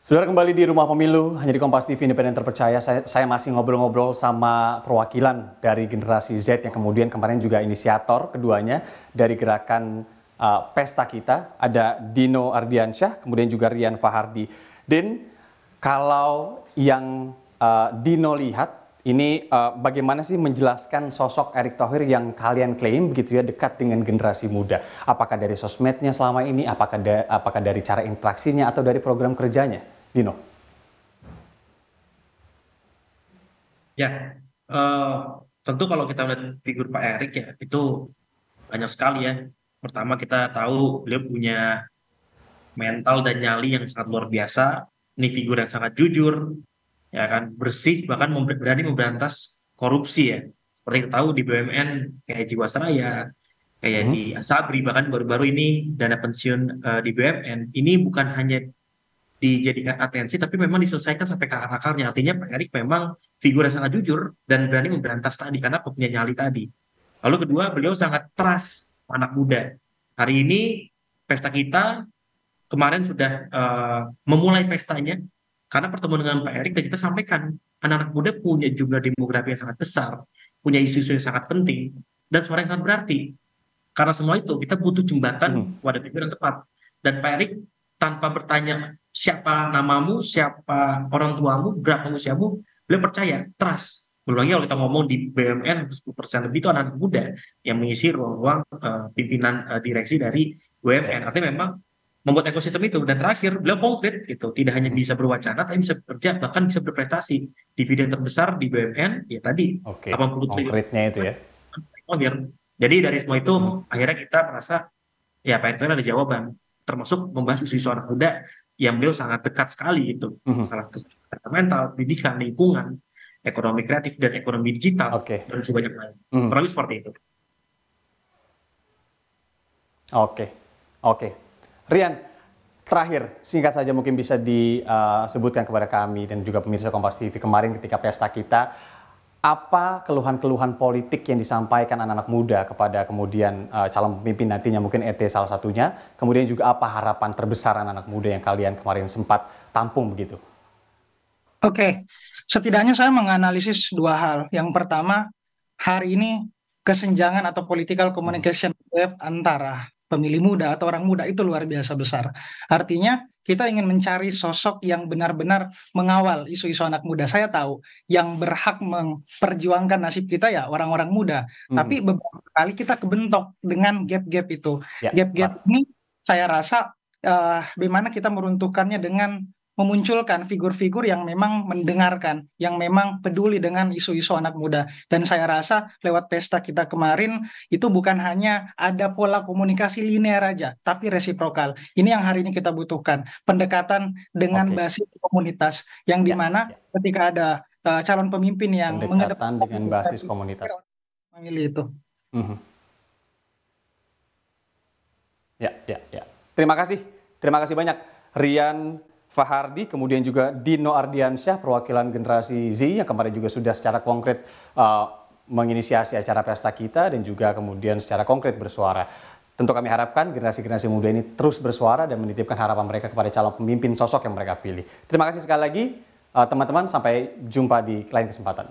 Sudah kembali di Rumah Pemilu, hanya di Kompas TV Independen Terpercaya. Saya masih ngobrol-ngobrol sama perwakilan dari generasi Z yang kemudian kemarin juga inisiator keduanya dari gerakan Pesta Kita. Ada Dino Ardiansyah, kemudian juga Rian Fahardi. Din, kalau yang Dino lihat, ini bagaimana sih menjelaskan sosok Erick Thohir yang kalian klaim begitu ya dekat dengan generasi muda? Apakah dari sosmednya selama ini, apakah dari cara interaksinya atau dari program kerjanya? Dino. Ya, eh, tentu kalau kita lihat figur Pak Erik ya, itu banyak sekali ya. Pertama kita tahu beliau punya mental dan nyali yang sangat luar biasa. Ini figur yang sangat jujur, ya kan, bersih, bahkan berani memberantas korupsi ya. Seperti kita tahu di BUMN kayak Jiwasraya, kayak Mhm. di Asabri, bahkan baru-baru ini dana pensiun di BUMN, ini bukan hanya dijadikan atensi, tapi memang diselesaikan sampai ke akar-akarnya. Artinya Pak Erik memang figur yang sangat jujur dan berani memberantas tadi karena punya nyali tadi. Lalu kedua, beliau sangat trust anak muda. Hari ini pesta kita kemarin sudah memulai pestanya karena pertemuan dengan Pak Erik dan kita sampaikan anak-anak muda punya jumlah demografi yang sangat besar, punya isu-isu yang sangat penting dan suara yang sangat berarti. Karena semua itu kita butuh jembatan Mhm. wadah figur yang tepat. Dan Pak Erik tanpa bertanya siapa namamu, siapa orang tuamu, berapa usiamu, beliau percaya, trust. Belum lagi kalau kita ngomong di BUMN, 10% lebih itu anak muda yang mengisi ruang-ruang pimpinan direksi dari Ya. BUMN. Artinya memang membuat ekosistem itu. Dan terakhir, beliau konkret gitu. Tidak hanya Mhm. bisa berwacana, tapi bisa bekerja, bahkan bisa berprestasi. Dividen terbesar di BUMN, ya tadi, Oke, 80 triliun. konkretnya itu ya. Akhir. Jadi dari semua itu Mhm. akhirnya kita merasa ya Pak Erick Thohir ada jawaban, termasuk membahas isu-isu anak muda yang beliau sangat dekat sekali itu, Mhm. masalah kesehatan mental, pendidikan, lingkungan, ekonomi kreatif dan ekonomi digital Oke. dan sebanyak lain. Mhm. Kurang lebih seperti itu. Oke. Oke. Rian, terakhir, singkat saja mungkin bisa disebutkan kepada kami dan juga pemirsa Kompas TV kemarin ketika pesta kita, apa keluhan-keluhan politik yang disampaikan anak-anak muda kepada kemudian calon pemimpin nantinya, mungkin ET salah satunya, kemudian juga apa harapan terbesar anak-anak muda yang kalian kemarin sempat tampung begitu? Oke, setidaknya saya menganalisis dua hal. Yang pertama, hari ini kesenjangan atau political Mhm. communication gap antara pemilih muda atau orang muda itu luar biasa besar. Artinya, kita ingin mencari sosok yang benar-benar mengawal isu-isu anak muda. Saya tahu yang berhak memperjuangkan nasib kita ya orang-orang muda. Mhm. Tapi beberapa kali kita kebentok dengan gap-gap itu. Ya, Gap-gap tepat. ini saya rasa bagaimana kita meruntuhkannya dengan memunculkan figur-figur yang memang mendengarkan, yang memang peduli dengan isu-isu anak muda. Dan saya rasa lewat pesta kita kemarin itu bukan hanya ada pola komunikasi linear aja, tapi resiprokal. Ini yang hari ini kita butuhkan, pendekatan dengan Oke. basis komunitas, yang Ya, dimana ya. ketika ada calon pemimpin yang Pendekatan mengedepankan dengan basis komunitas. memilih itu. Mhm. Ya, ya, ya. Terima kasih. Terima kasih banyak Rian Fahardi, kemudian juga Dino Ardiansyah, perwakilan generasi Z yang kemarin juga sudah secara konkret menginisiasi acara pesta kita dan juga kemudian secara konkret bersuara. Tentu kami harapkan generasi-generasi muda ini terus bersuara dan menitipkan harapan mereka kepada calon pemimpin sosok yang mereka pilih. Terima kasih sekali lagi teman-teman, sampai jumpa di lain kesempatan.